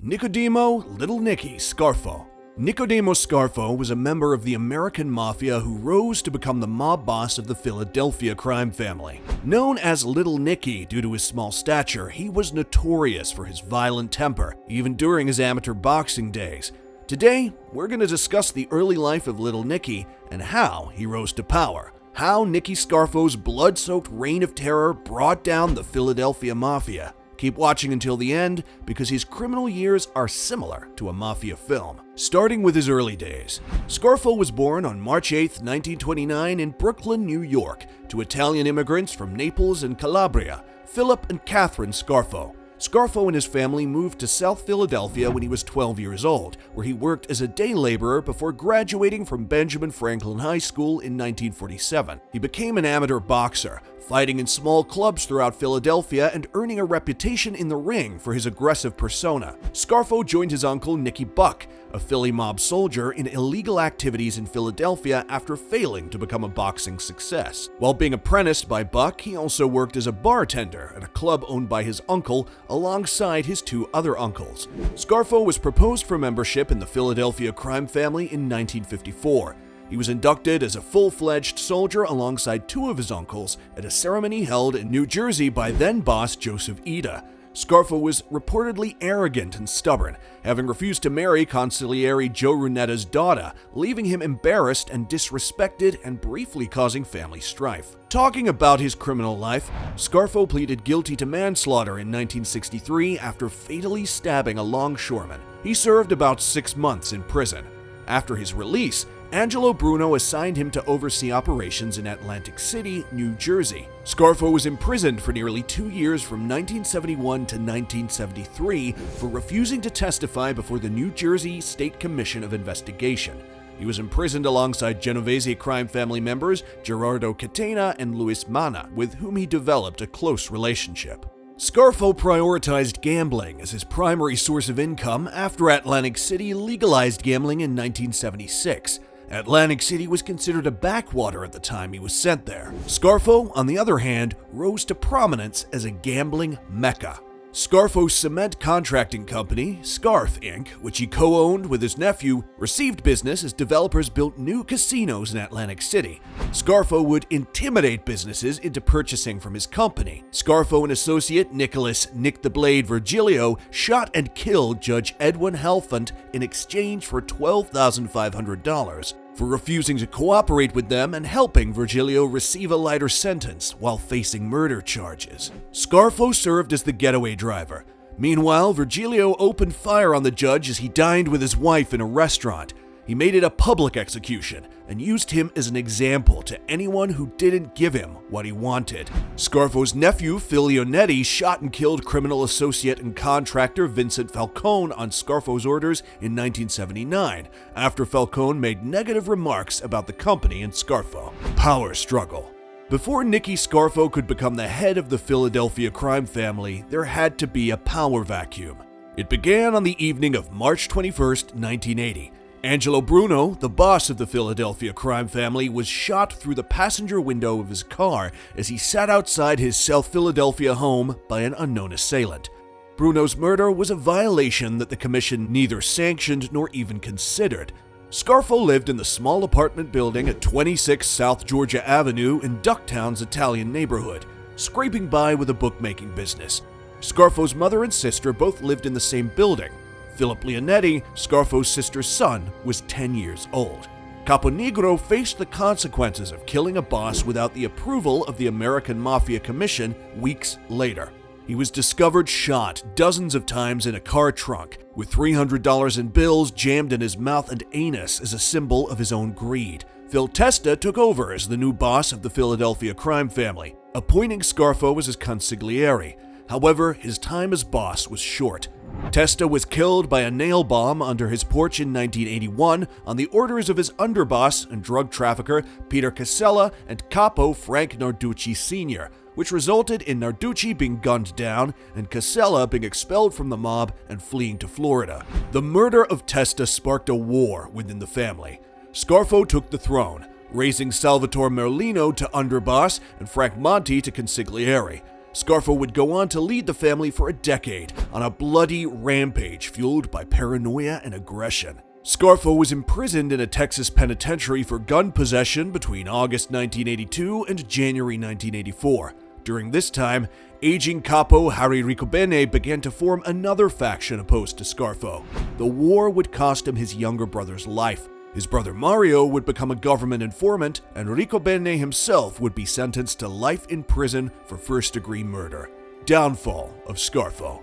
Nicodemo Little Nicky Scarfo. Nicodemo Scarfo was a member of the American Mafia who rose to become the mob boss of the Philadelphia crime family. Known as Little Nicky due to his small stature, he was notorious for his violent temper, even during his amateur boxing days. Today, we're going to discuss the early life of Little Nicky and how he rose to power. How Nicky Scarfo's blood-soaked reign of terror brought down the Philadelphia Mafia. Keep watching until the end because his criminal years are similar to a mafia film. Starting with his early days, Scarfo was born on March 8, 1929 in Brooklyn, New York, to Italian immigrants from Naples and Calabria, Philip and Catherine Scarfo. Scarfo and his family moved to South Philadelphia when he was 12 years old, where he worked as a day laborer before graduating from Benjamin Franklin High School in 1947. He became an amateur boxer, fighting in small clubs throughout Philadelphia and earning a reputation in the ring for his aggressive persona. Scarfo joined his uncle Nicky Buck, a Philly mob soldier, in illegal activities in Philadelphia after failing to become a boxing success. While being apprenticed by Buck, he also worked as a bartender at a club owned by his uncle alongside his two other uncles. Scarfo was proposed for membership in the Philadelphia crime family in 1954. He was inducted as a full-fledged soldier alongside two of his uncles at a ceremony held in New Jersey by then-boss Joseph Ida. Scarfo was reportedly arrogant and stubborn, having refused to marry consigliere Joe Runetta's daughter, leaving him embarrassed and disrespected and briefly causing family strife. Talking about his criminal life, Scarfo pleaded guilty to manslaughter in 1963 after fatally stabbing a longshoreman. He served about 6 months in prison. After his release, Angelo Bruno assigned him to oversee operations in Atlantic City, New Jersey. Scarfo was imprisoned for nearly 2 years from 1971 to 1973 for refusing to testify before the New Jersey State Commission of Investigation. He was imprisoned alongside Genovese crime family members Gerardo Catena and Luis Mana, with whom he developed a close relationship. Scarfo prioritized gambling as his primary source of income after Atlantic City legalized gambling in 1976. Atlantic City was considered a backwater at the time he was sent there. Scarfo, on the other hand, rose to prominence as a gambling mecca. Scarfo's cement contracting company, Scarf Inc., which he co-owned with his nephew, received business as developers built new casinos in Atlantic City. Scarfo would intimidate businesses into purchasing from his company. Scarfo and associate Nicholas "Nick the Blade" Virgilio shot and killed Judge Edwin Halfont in exchange for $12,500. for refusing to cooperate with them and helping Virgilio receive a lighter sentence while facing murder charges. Scarfo served as the getaway driver. Meanwhile, Virgilio opened fire on the judge as he dined with his wife in a restaurant. He made it a public execution and used him as an example to anyone who didn't give him what he wanted. Scarfo's nephew, Phil Leonetti, shot and killed criminal associate and contractor Vincent Falcone on Scarfo's orders in 1979, after Falcone made negative remarks about the company and Scarfo. Power struggle. Before Nicky Scarfo could become the head of the Philadelphia crime family, there had to be a power vacuum. It began on the evening of March 21, 1980. Angelo Bruno, the boss of the Philadelphia crime family, was shot through the passenger window of his car as he sat outside his South Philadelphia home by an unknown assailant. Bruno's murder was a violation that the commission neither sanctioned nor even considered. Scarfo lived in the small apartment building at 26 South Georgia Avenue in Ducktown's Italian neighborhood, scraping by with a bookmaking business. Scarfo's mother and sister both lived in the same building. Philip Leonetti, Scarfo's sister's son, was 10 years old. Caponegro faced the consequences of killing a boss without the approval of the American Mafia Commission weeks later. He was discovered shot dozens of times in a car trunk, with $300 in bills jammed in his mouth and anus as a symbol of his own greed. Phil Testa took over as the new boss of the Philadelphia crime family, appointing Scarfo as his consigliere. However, his time as boss was short. Testa was killed by a nail bomb under his porch in 1981 on the orders of his underboss and drug trafficker Peter Casella and capo Frank Narducci Sr., which resulted in Narducci being gunned down and Casella being expelled from the mob and fleeing to Florida. The murder of Testa sparked a war within the family. Scarfo took the throne, raising Salvatore Merlino to underboss and Frank Monti to consigliere. Scarfo would go on to lead the family for a decade on a bloody rampage fueled by paranoia and aggression. Scarfo was imprisoned in a Texas penitentiary for gun possession between August 1982 and January 1984. During this time, aging capo Harry Ricobene began to form another faction opposed to Scarfo. The war would cost him his younger brother's life. His brother Mario would become a government informant, and Ricobene himself would be sentenced to life in prison for first-degree murder. Downfall of Scarfo.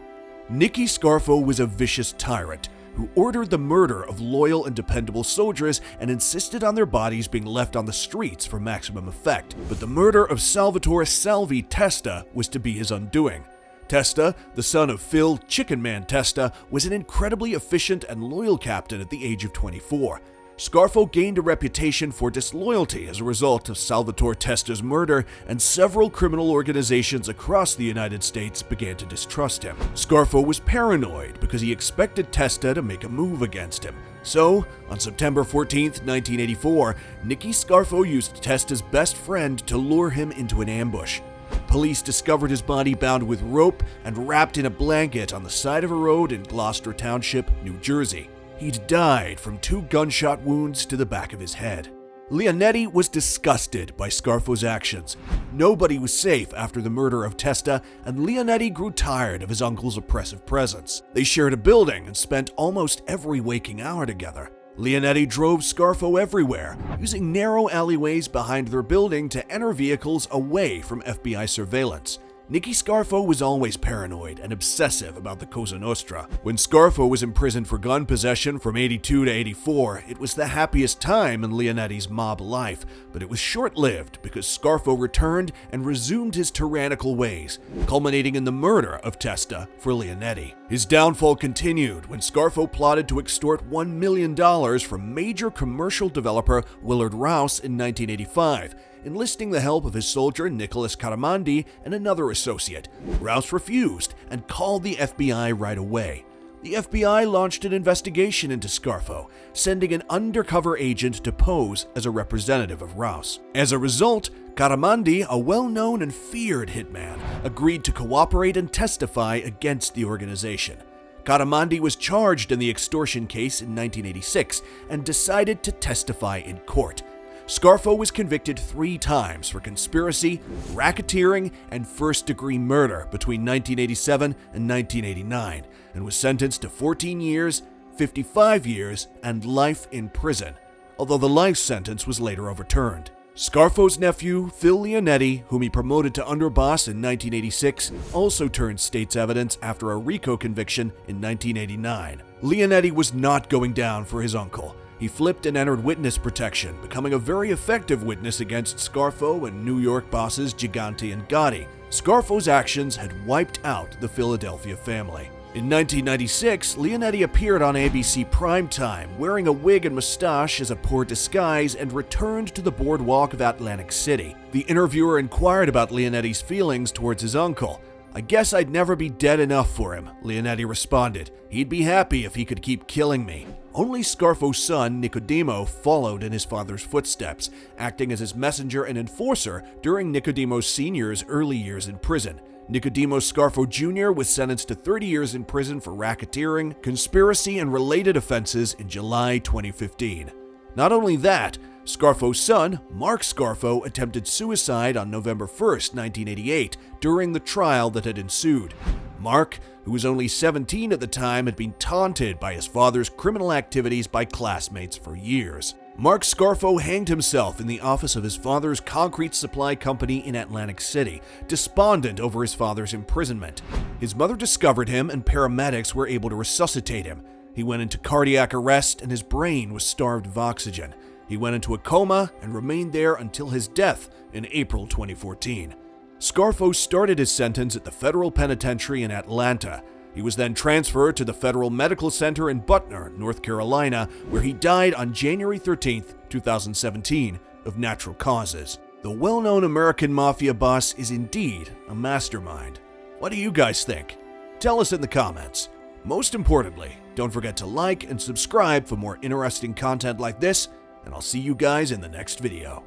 Nicky Scarfo was a vicious tyrant who ordered the murder of loyal and dependable soldiers and insisted on their bodies being left on the streets for maximum effect. But the murder of Salvatore Salvi Testa was to be his undoing. Testa, the son of Phil Chicken Man Testa, was an incredibly efficient and loyal captain at the age of 24. Scarfo gained a reputation for disloyalty as a result of Salvatore Testa's murder, and several criminal organizations across the United States began to distrust him. Scarfo was paranoid because he expected Testa to make a move against him. So, on September 14, 1984, Nicky Scarfo used Testa's best friend to lure him into an ambush. Police discovered his body bound with rope and wrapped in a blanket on the side of a road in Gloucester Township, New Jersey. He'd died from 2 gunshot wounds to the back of his head. Leonetti was disgusted by Scarfo's actions. Nobody was safe after the murder of Testa, and Leonetti grew tired of his uncle's oppressive presence. They shared a building and spent almost every waking hour together. Leonetti drove Scarfo everywhere, using narrow alleyways behind their building to enter vehicles away from FBI surveillance. Nicky Scarfo was always paranoid and obsessive about the Cosa Nostra. When Scarfo was imprisoned for gun possession from 82 to 84, it was the happiest time in Leonetti's mob life, but it was short-lived because Scarfo returned and resumed his tyrannical ways, culminating in the murder of Testa for Leonetti. His downfall continued when Scarfo plotted to extort $1 million from major commercial developer Willard Rouse in 1985, enlisting the help of his soldier Nicholas Caramandi and another associate. Rouse refused and called the FBI right away. The FBI launched an investigation into Scarfo, sending an undercover agent to pose as a representative of Rouse. As a result, Caramandi, a well-known and feared hitman, agreed to cooperate and testify against the organization. Caramandi was charged in the extortion case in 1986 and decided to testify in court. Scarfo was convicted 3 times for conspiracy, racketeering, and first-degree murder between 1987 and 1989, and was sentenced to 14 years, 55 years, and life in prison, although the life sentence was later overturned. Scarfo's nephew, Phil Leonetti, whom he promoted to underboss in 1986, also turned state's evidence after a RICO conviction in 1989. Leonetti was not going down for his uncle. He flipped and entered witness protection, becoming a very effective witness against Scarfo and New York bosses Gigante and Gotti. Scarfo's actions had wiped out the Philadelphia family. In 1996, Leonetti appeared on ABC Primetime, wearing a wig and mustache as a poor disguise, and returned to the boardwalk of Atlantic City. The interviewer inquired about Leonetti's feelings towards his uncle. "I guess I'd never be dead enough for him," Leonetti responded. "He'd be happy if he could keep killing me." Only Scarfo's son, Nicodemo, followed in his father's footsteps, acting as his messenger and enforcer during Nicodemo Sr.'s early years in prison. Nicodemo Scarfo Jr. was sentenced to 30 years in prison for racketeering, conspiracy, and related offenses in July 2015. Not only that, Scarfo's son, Mark Scarfo, attempted suicide on November 1, 1988, during the trial that had ensued. Mark, who was only 17 at the time, had been taunted by his father's criminal activities by classmates for years. Mark Scarfo hanged himself in the office of his father's concrete supply company in Atlantic City, despondent over his father's imprisonment. His mother discovered him, and paramedics were able to resuscitate him. He went into cardiac arrest, and his brain was starved of oxygen. He went into a coma and remained there until his death in April 2014. Scarfo started his sentence at the federal penitentiary in Atlanta. He was then transferred to the Federal Medical Center in Butner, North Carolina, where he died on January 13, 2017, of natural causes. The well-known American Mafia boss is indeed a mastermind. What do you guys think? Tell us in the comments. Most importantly, don't forget to like and subscribe for more interesting content like this, and I'll see you guys in the next video.